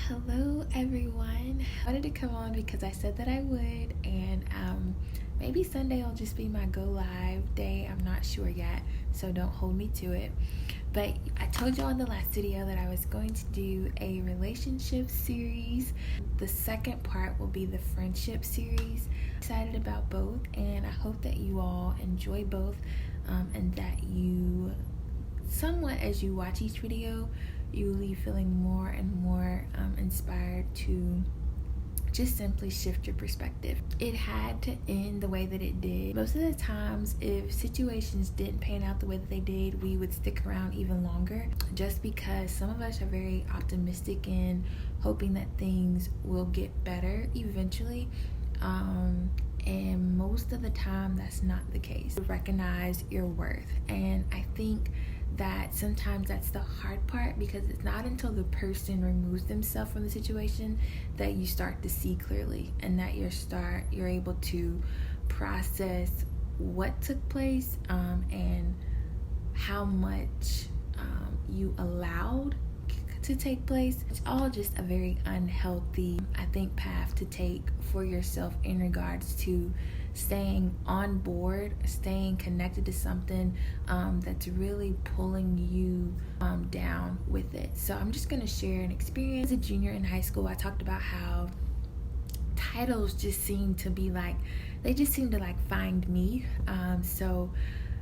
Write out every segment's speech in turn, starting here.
Hello everyone. I wanted to come on because I said that I would, and maybe Sunday will just be my go live day. I'm not sure yet, so don't hold me to it. But I told y'all in the last video that I was going to do a relationship series. The second part will be the friendship series. I'm excited about both, and I hope that you all enjoy both, and that you somewhat, as you watch each video, you leave feeling more and more inspired to just simply shift your perspective. It had to end the way that it did. Most of the times, if situations didn't pan out the way that they did, we would stick around even longer, just because some of us are very optimistic and hoping that things will get better eventually. And most of the time, that's not the case. Recognize your worth. And I think that sometimes that's the hard part, because it's not until the person removes themselves from the situation that you start to see clearly, and that you're able to process what took place, and how much you allowed to take place. It's all just a very unhealthy, I think, path to take for yourself in regards to staying on board, staying connected to something that's really pulling you down with it. So I'm just gonna share an experience. As a junior in high school, I talked about how titles just seem to be like, they just seem to like find me. So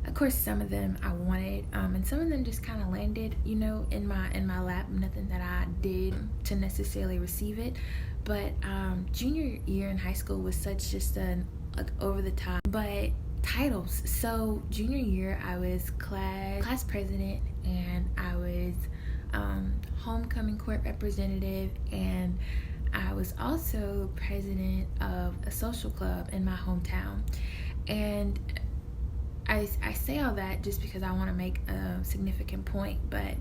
of course, some of them I wanted, and some of them just kind of landed, in my lap. Nothing that I did to necessarily receive it. But junior year in high school was such just an over the top. But titles. So junior year, I was class president, and I was homecoming court representative, and I was also president of a social club in my hometown. And I say all that just because I want to make a significant point, but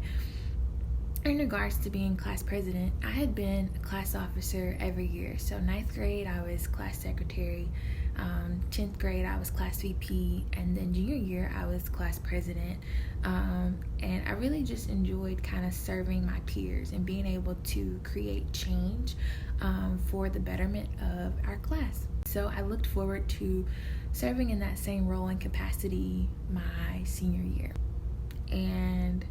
in regards to being class president, I had been a class officer every year. So 9th grade, I was class secretary, 10th grade, I was class VP, and then junior year, I was class president. And I really just enjoyed kind of serving my peers and being able to create change for the betterment of our class. So I looked forward to serving in that same role and capacity my senior year. And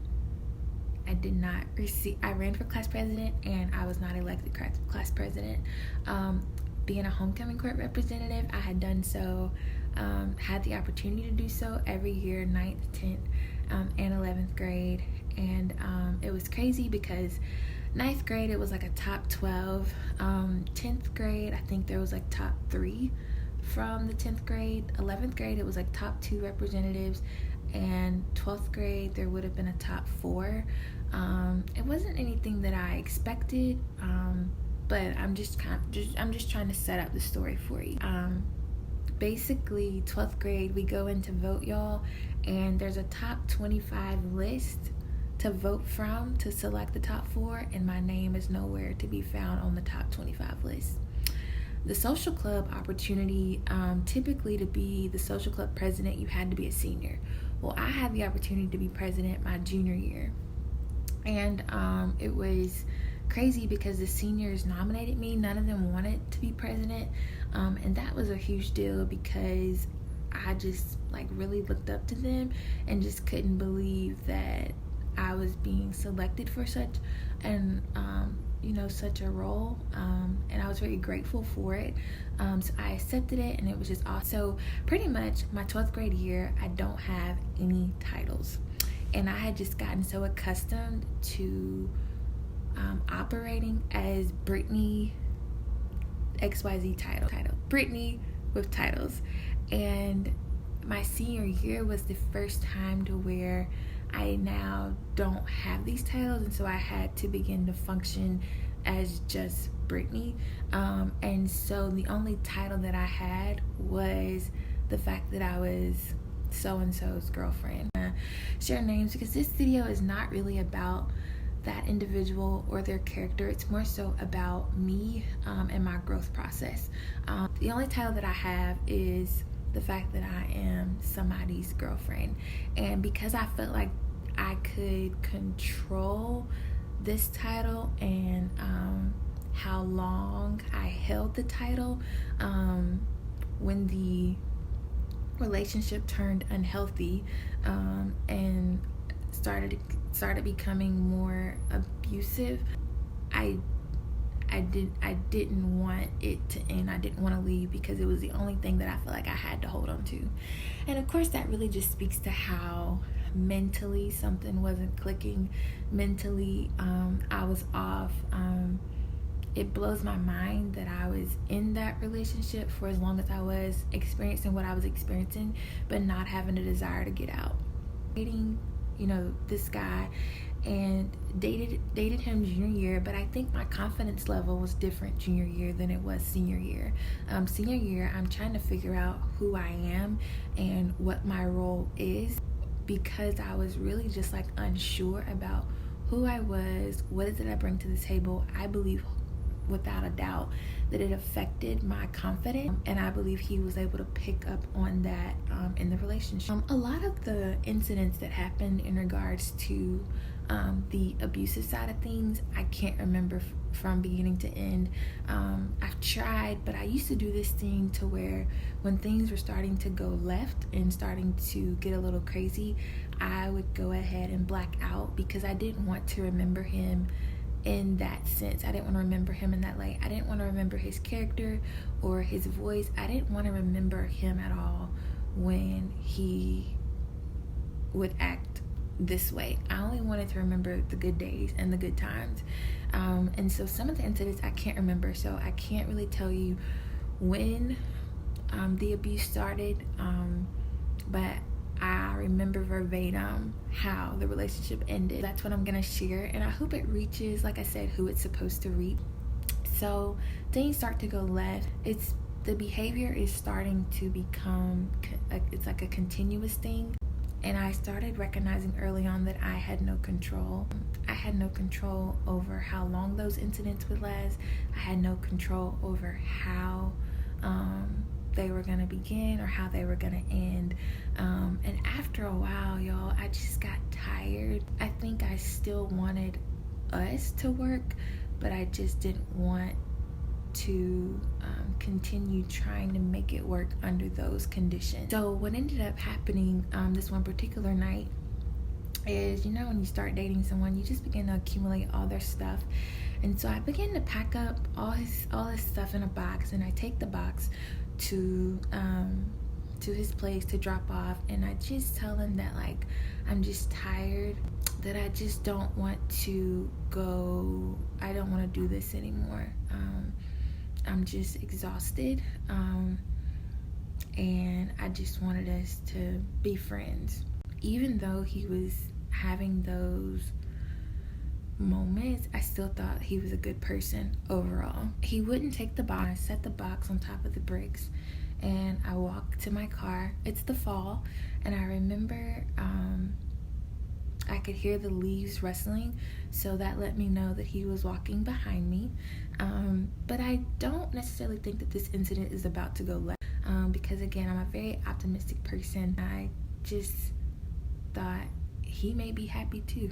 I ran for class president, and I was not elected class president. Being a homecoming court representative, I had done so, had the opportunity to do so every year, 9th, 10th, and 11th grade. And it was crazy because 9th grade, it was like a top 12. 10th grade, I think there was like top 3 from the 10th grade. 11th grade, it was like top 2 representatives. And 12th grade, there would have been a top 4. It wasn't anything that I expected, but I'm just trying to set up the story for you. Basically, 12th grade, we go in to vote, y'all, and there's a top 25 list to vote from to select the top 4, and my name is nowhere to be found on the top 25 list. The social club opportunity, typically to be the social club president, you had to be a senior. Well, I had the opportunity to be president my junior year, and it was crazy because the seniors nominated me. None of them wanted to be president, and that was a huge deal because I just really looked up to them and just couldn't believe that I was being selected for such a role, and I was very grateful for it. So I accepted it, and it was just awesome. So pretty much my 12th grade year, I don't have any titles, and I had just gotten so accustomed to operating as Brittany XYZ title, Brittany with titles. And my senior year was the first time to where I now don't have these titles, and so I had to begin to function as just Brittany. And so the only title that I had was the fact that I was so-and-so's girlfriend. Share names because this video is not really about that individual or their character. It's more so about me and my growth process. The only title that I have is the fact that I am somebody's girlfriend. And because I felt like I could control this title and how long I held the title. When the relationship turned unhealthy, and started becoming more abusive, I didn't want it to end. I didn't want to leave because it was the only thing that I felt like I had to hold on to. And of course that really just speaks to how mentally something wasn't clicking. Mentally, I was off. It blows my mind that I was in that relationship for as long as I was, experiencing what I was experiencing, but not having a desire to get out. Dating, this guy, and dated him junior year, but I think my confidence level was different junior year than it was senior year. Senior year, I'm trying to figure out who I am and what my role is, because I was really just like unsure about who I was, what is it I bring to the table. I believe without a doubt that it affected my confidence, and I believe he was able to pick up on that in the relationship. A lot of the incidents that happened in regards to the abusive side of things, I can't remember from beginning to end. I've tried, but I used to do this thing to where when things were starting to go left and starting to get a little crazy, I would go ahead and black out because I didn't want to remember him in that sense. I didn't want to remember him in that light. I didn't want to remember his character or his voice. I didn't want to remember him at all when he would act this way. I only wanted to remember the good days and the good times. And so some of the incidents I can't remember, so I can't really tell you when the abuse started, but I remember verbatim how the relationship ended. That's what I'm gonna share, and I hope it reaches, like I said, who it's supposed to reach. So things start to go left. The behavior is starting to become, it's like a continuous thing. And I started recognizing early on that I had no control. I had no control over how long those incidents would last. I had no control over how they were gonna begin or how they were gonna end. And after a while, y'all, I just got tired. I think I still wanted us to work, but I just didn't want to continue trying to make it work under those conditions. So what ended up happening this one particular night is, when you start dating someone, you just begin to accumulate all their stuff. And so I began to pack up all his stuff in a box, and I take the box to his place to drop off, and I just tell him that like I'm just tired, that I just don't want to go, I don't want to do this anymore. I'm just exhausted, and I just wanted us to be friends. Even though he was having those moments, I still thought he was a good person overall. He wouldn't take the box. I set the box on top of the bricks, and I walked to my car. It's the fall, and I remember I could hear the leaves rustling, so that let me know that he was walking behind me. But I don't necessarily think that this incident is about to go left, because again, I'm a very optimistic person. I just thought he may be happy too.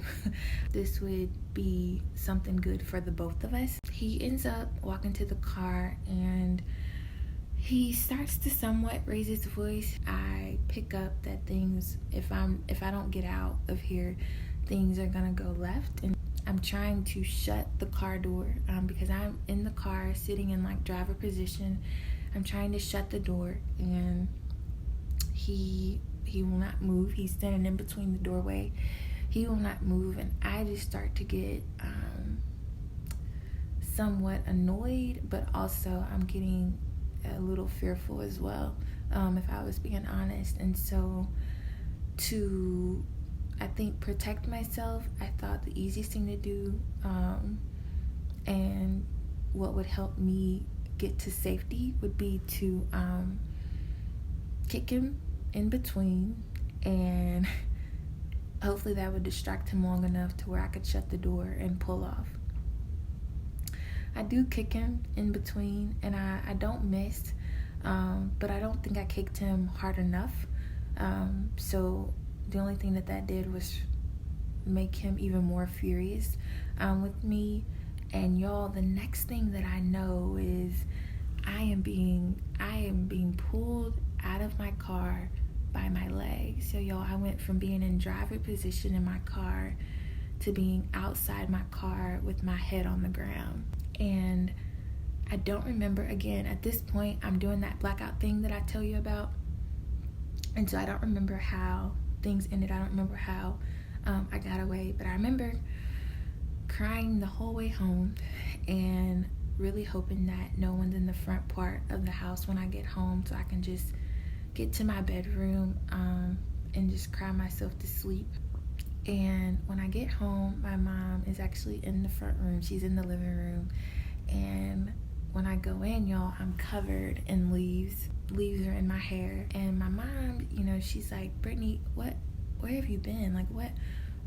This would be something good for the both of us. He ends up walking to the car, and he starts to somewhat raise his voice. I pick up that things, if I don't get out of here, things are gonna go left. And I'm trying to shut the car door because I'm in the car sitting in like driver position. I'm trying to shut the door, and he will not move. He's standing in between the doorway. He will not move, and I just start to get somewhat annoyed, but also I'm getting a little fearful as well, if I was being honest. And so to, I think, protect myself, I thought the easiest thing to do, and what would help me get to safety, would be to kick him in between, and hopefully that would distract him long enough to where I could shut the door and pull off. I do kick him in between, and I don't miss, but I don't think I kicked him hard enough. So the only thing that did was make him even more furious with me. And y'all, the next thing that I know is I am being pulled out of my car by my legs. So y'all, I went from being in driver position in my car to being outside my car with my head on the ground. And I don't remember, again, at this point, I'm doing that blackout thing that I tell you about. And so I don't remember how things ended. I don't remember how I got away. But I remember crying the whole way home and really hoping that no one's in the front part of the house when I get home, so I can just get to my bedroom and just cry myself to sleep. And when I get home, my mom is actually in the front room. She's in the living room. And when I go in, y'all, I'm covered in leaves. Leaves are in my hair. And my mom, she's like, Brittany, where have you been? Like,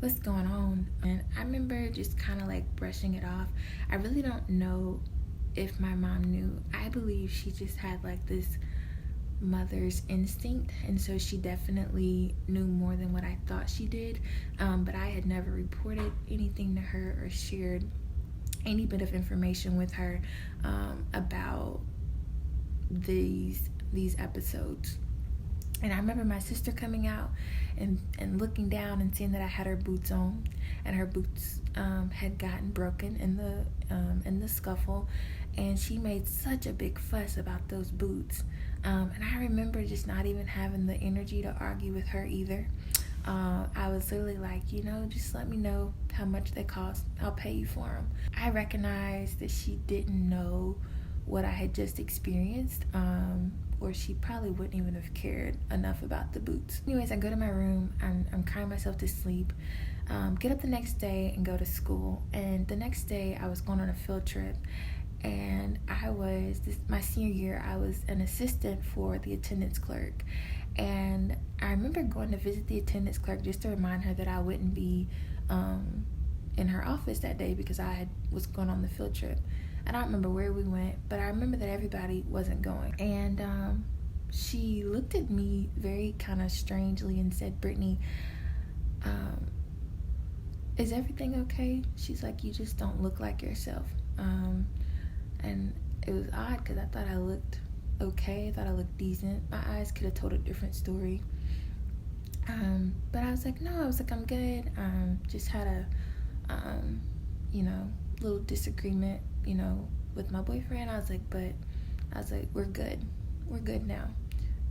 what's going on? And I remember just kind of like brushing it off. I really don't know if my mom knew. I believe she just had like this mother's instinct, and so she definitely knew more than what I thought she did, but I had never reported anything to her or shared any bit of information with her about these episodes. And I remember my sister coming out and looking down and seeing that I had her boots on, and her boots had gotten broken in the scuffle, and she made such a big fuss about those boots. And I remember just not even having the energy to argue with her either. I was literally like, just let me know how much they cost. I'll pay you for them. I recognized that she didn't know what I had just experienced, or she probably wouldn't even have cared enough about the boots. Anyways, I go to my room. I'm crying myself to sleep. Get up the next day and go to school. And the next day, I was going on a field trip. And my senior year, I was an assistant for the attendance clerk. And I remember going to visit the attendance clerk just to remind her that I wouldn't be in her office that day because I was going on the field trip. I don't remember where we went, but I remember that everybody wasn't going. And she looked at me very kind of strangely and said, Brittany, is everything okay? She's like, you just don't look like yourself. And it was odd because I thought I looked okay. I thought I looked decent. My eyes could have told a different story. But I was like, no, I'm good. Just had a, little disagreement, with my boyfriend. I was like, we're good. We're good now.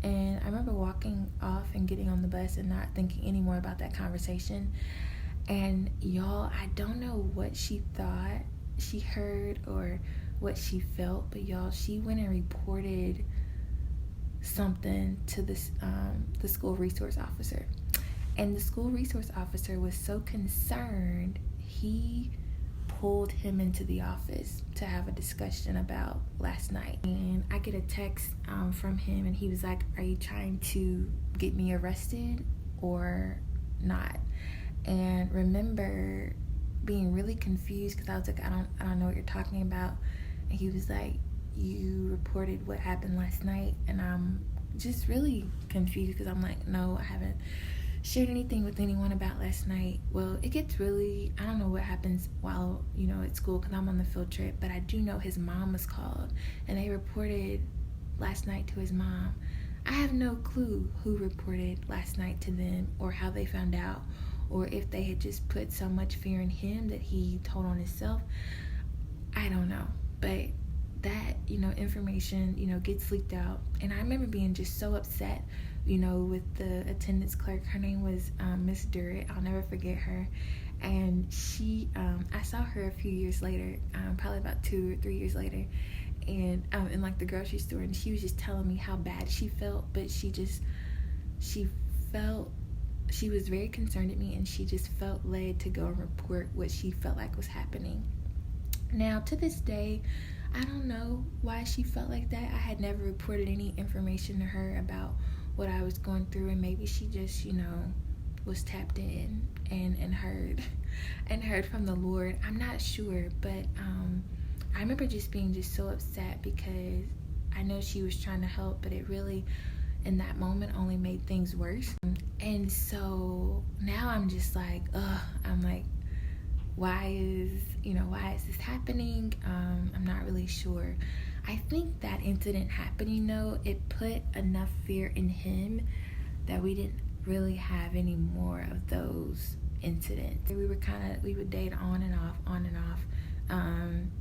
And I remember walking off and getting on the bus and not thinking any more about that conversation. And y'all, I don't know what she thought she heard or what she felt, but y'all, she went and reported something to the school resource officer. And the school resource officer was so concerned, he pulled him into the office to have a discussion about last night. And I get a text from him, and he was like, are you trying to get me arrested or not? And remember being really confused because I was like, I don't know what you're talking about. And he was like, you reported what happened last night. And I'm just really confused because I'm like, no, I haven't shared anything with anyone about last night. Well, it gets really, I don't know what happens while, at school because I'm on the field trip, but I do know his mom was called and they reported last night to his mom. I have no clue who reported last night to them or how they found out, or if they had just put so much fear in him that he told on himself. I don't know. But that, information, gets leaked out. And I remember being just so upset, with the attendance clerk. Her name was Miss Durrett. I'll never forget her. And she, I saw her a few years later, probably about 2 or 3 years later, and in like the grocery store. And she was just telling me how bad she felt, but she was very concerned at me, and she just felt led to go and report what she felt like was happening. Now, to this day, I don't know why she felt like that. I had never reported any information to her about what I was going through, and maybe she just, was tapped in and heard from the Lord. I'm not sure, but I remember just being just so upset because I know she was trying to help, but it really, in that moment, only made things worse. And so now I'm just like, I'm like, why is this happening? I'm not really sure. I think that incident happening though, it put enough fear in him that we didn't really have any more of those incidents. We would date on and off, on and off.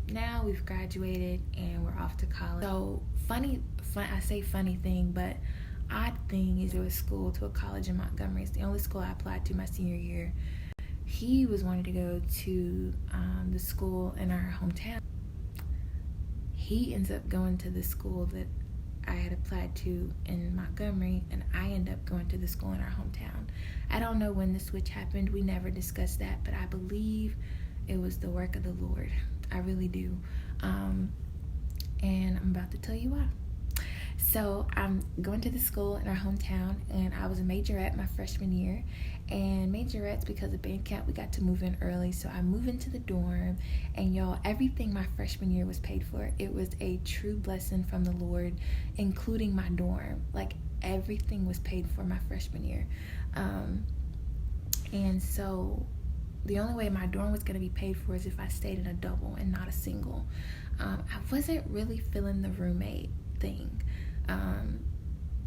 Now we've graduated and we're off to college. So I say funny thing, but odd thing is, to a school, to a college in Montgomery. It's the only school I applied to my senior year. He was wanting to go to the school in our hometown. He ends up going to the school that I had applied to in Montgomery, and I end up going to the school in our hometown. I don't know when the switch happened. We never discussed that, but I believe it was the work of the Lord. I really do. And I'm about to tell you why. So I'm going to the school in our hometown, and I was a majorette my freshman year. And majorettes, because of band camp, we got to move in early. So I move into the dorm, and y'all, everything my freshman year was paid for. It was a true blessing from the Lord, including my dorm. Like, everything was paid for my freshman year. And so the only way my dorm was going to be paid for is if I stayed in a double and not a single. I wasn't really feeling the roommate thing.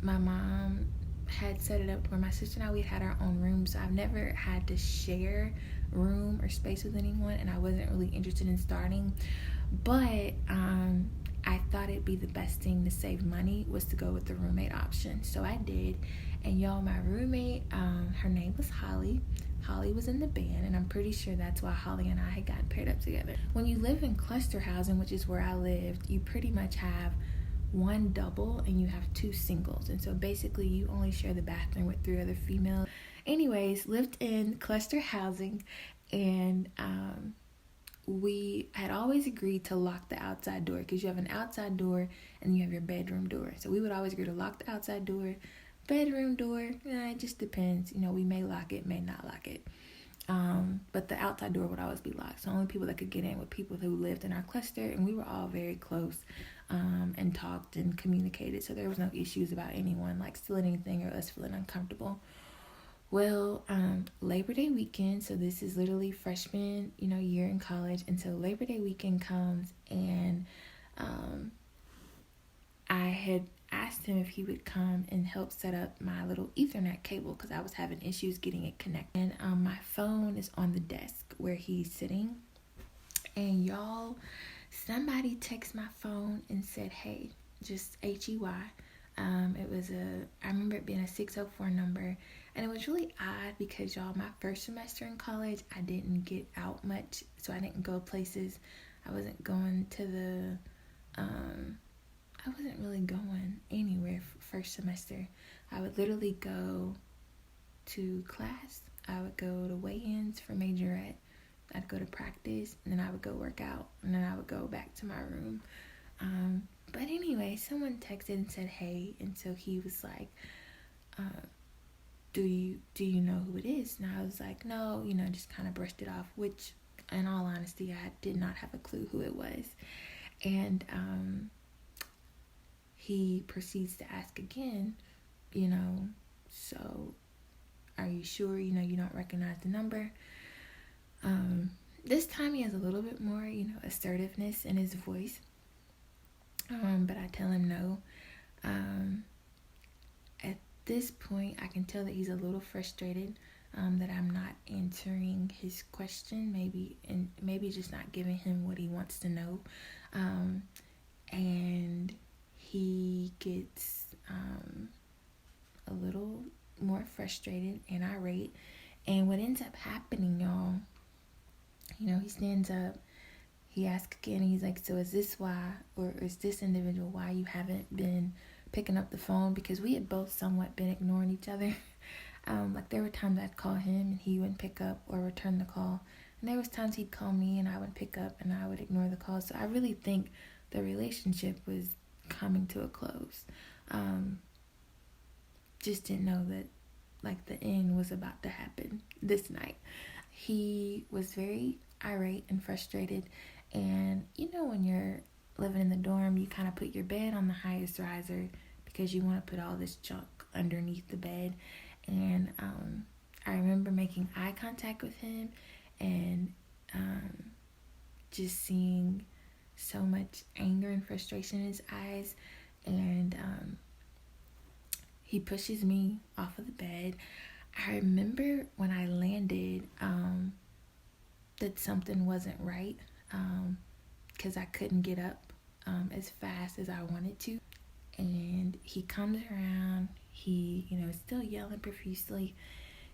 My mom had set it up where my sister and I, we had our own room, so I've never had to share room or space with anyone, and I wasn't really interested in starting. But I thought it'd be the best thing to save money was to go with the roommate option. So I did. And y'all, my roommate, her name was Holly. Holly was in the band, and I'm pretty sure that's why Holly and I had gotten paired up together. When you live in cluster housing, which is where I lived, you pretty much have one double and you have two singles. And so basically you only share the bathroom with 3 other females. Anyways, lived in cluster housing, and we had always agreed to lock the outside door, because you have an outside door and you have your bedroom door. So we would always agree to lock the outside door. Bedroom door, it just depends. We may lock it, may not lock it. But the outside door would always be locked. So only people that could get in were people who lived in our cluster, and we were all very close, and talked and communicated. So there was no issues about anyone like stealing anything or us feeling uncomfortable. Well, Labor Day weekend, so this is literally freshman, year in college. And so Labor Day weekend comes, and I had asked him if he would come and help set up my little Ethernet cable, because I was having issues getting it connected. And my phone is on the desk where he's sitting, and y'all, somebody texted my phone and said, hey, just HEY. I remember it being a 604 number, and it was really odd because, y'all, my first semester in college, I didn't get out much, so I didn't go places. I wasn't going to I wasn't really going anywhere first semester. I would literally go to class. I would go to weigh-ins for majorette. I'd go to practice, and then I would go work out, and then I would go back to my room. But anyway, someone texted and said, hey, and so he was like, do you know who it is? And I was like, no, just kind of brushed it off, which, in all honesty, I did not have a clue who it was. And he proceeds to ask again, so are you sure, you don't recognize the number? This time he has a little bit more, assertiveness in his voice. But I tell him no. At this point, I can tell that he's a little frustrated, that I'm not answering his question, maybe just not giving him what he wants to know. And he gets a little more frustrated and irate. And what ends up happening, y'all, he stands up, he asks again, and he's like, so is this individual why you haven't been picking up the phone? Because we had both somewhat been ignoring each other. Like, there were times I'd call him and he wouldn't pick up or return the call. And there was times he'd call me and I would pick up and I would ignore the call. So I really think the relationship was coming to a close. Just didn't know that, like, the end was about to happen this night. He was very irate and frustrated. And, when you're living in the dorm, you kind of put your bed on the highest riser because you want to put all this junk underneath the bed. And I remember making eye contact with him, and just seeing so much anger and frustration in his eyes. And he pushes me off of the bed. I remember when I landed that something wasn't right, because I couldn't get up as fast as I wanted to. And he comes around, he, is still yelling profusely.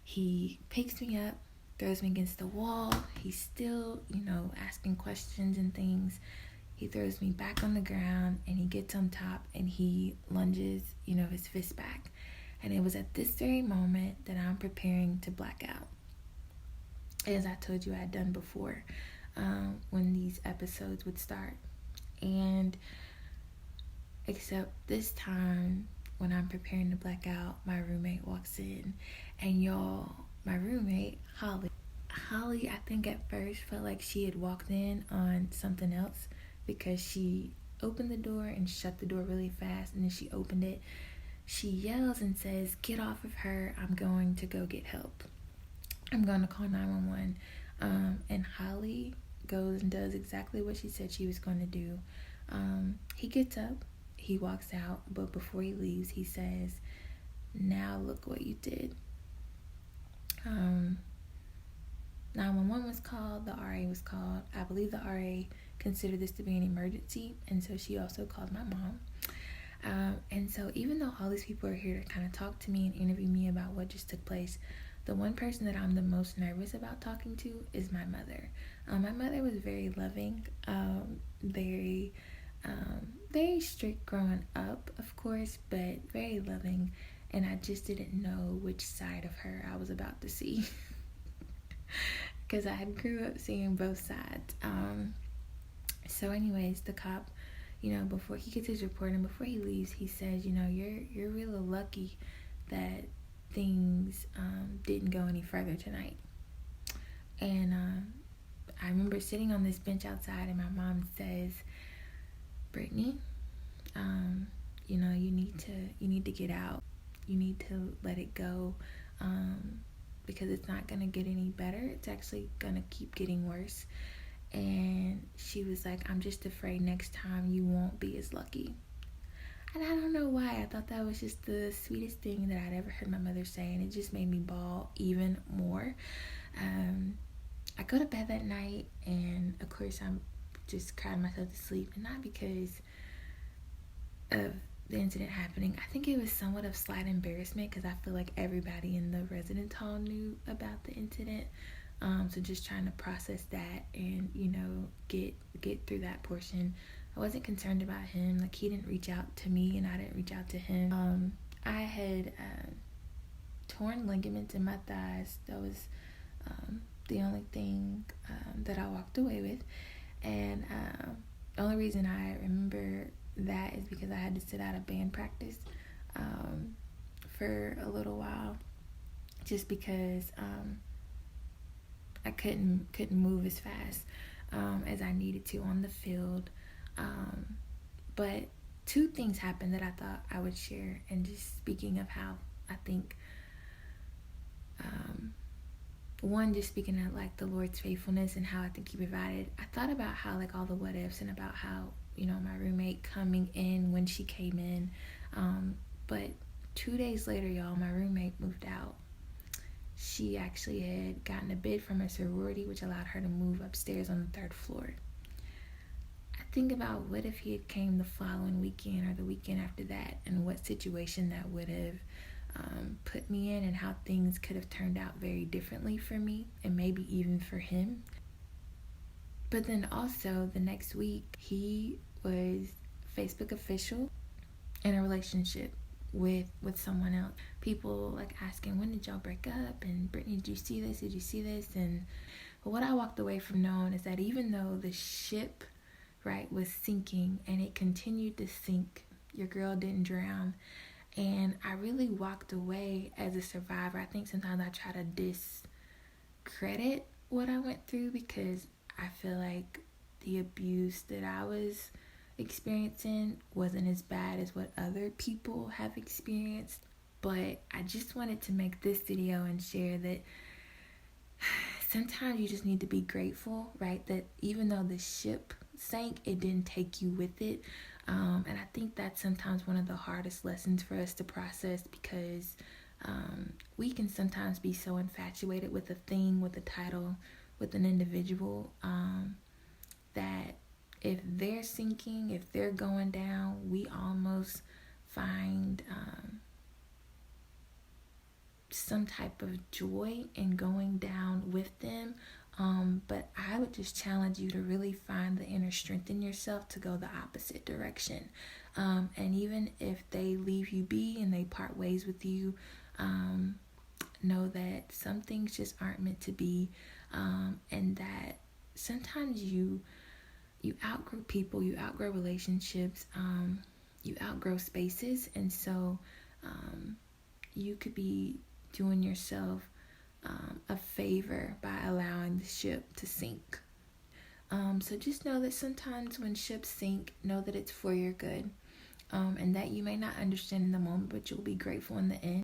He picks me up, throws me against the wall. He's still, asking questions and things. He throws me back on the ground, and he gets on top, and he lunges, his fist back. And it was at this very moment that I'm preparing to black out, as I told you I had done before, when these episodes would start. And except this time, when I'm preparing to black out, my roommate walks in. And y'all, my roommate, Holly, I think at first felt like she had walked in on something else, because she opened the door and shut the door really fast. And then she opened it. She yells and says, "Get off of her. I'm going to go get help. I'm going to call 911. And Holly goes and does exactly what she said she was going to do. He gets up. He walks out. But before he leaves, he says, "Now look what you did." 911 was called. The RA was called. I believe the RA considered this to be an emergency. And so she also called my mom. And so even though all these people are here to kind of talk to me and interview me about what just took place, the one person that I'm the most nervous about talking to is my mother. My mother was very loving, very strict growing up, of course, but very loving. And I just didn't know which side of her I was about to see, because I had grew up seeing both sides. So anyways, the cop, before he gets his report and before he leaves, he says, you're really lucky that things didn't go any further tonight. And I remember sitting on this bench outside, and my mom says, "Brittany, you need to get out. You need to let it go, because it's not gonna get any better. It's actually gonna keep getting worse." And she was like, "I'm just afraid next time you won't be as lucky." And I don't know why. I thought that was just the sweetest thing that I'd ever heard my mother say, and it just made me bawl even more. I go to bed that night, and of course I'm just crying myself to sleep, and not because of the incident happening. I think it was somewhat of slight embarrassment, because I feel like everybody in the residence hall knew about the incident. So just trying to process that and, get through that portion. I wasn't concerned about him. Like, he didn't reach out to me, and I didn't reach out to him. I had torn ligaments in my thighs. That was the only thing that I walked away with. And the only reason I remember that is because I had to sit out of band practice for a little while, just because I couldn't move as fast as I needed to on the field. But two things happened that I thought I would share. And just speaking of how I think, one, just speaking of like the Lord's faithfulness and how I think he provided, I thought about how like all the what ifs, and about how, my roommate coming in when she came in. But 2 days later, y'all, my roommate moved out. She actually had gotten a bid from a sorority, which allowed her to move upstairs on the 3rd floor. I think about what if he had came the following weekend or the weekend after that, and what situation that would have put me in, and how things could have turned out very differently for me, and maybe even for him. But then also the next week, he was Facebook official in a relationship with someone else. People like asking, "When did y'all break up?" And, "Brittany, did you see this? Did you see this?" And but what I walked away from knowing is that even though the ship, right, was sinking, and it continued to sink, your girl didn't drown. And I really walked away as a survivor. I think sometimes I try to discredit what I went through, because I feel like the abuse that I was experiencing wasn't as bad as what other people have experienced. But I just wanted to make this video and share that sometimes you just need to be grateful, right? That even though the ship sank, it didn't take you with it. And I think that's sometimes one of the hardest lessons for us to process, because we can sometimes be so infatuated with a thing, with a title, with an individual, that if they're sinking, if they're going down, we almost find some type of joy in going down with them. But I would just challenge you to really find the inner strength in yourself to go the opposite direction. And even if they leave you be and they part ways with you, know that some things just aren't meant to be, and that sometimes you outgrow people, you outgrow relationships, you outgrow spaces, and so you could be doing yourself a favor by allowing the ship to sink. So just know that sometimes when ships sink, know that it's for your good, and that you may not understand in the moment, but you'll be grateful in the end.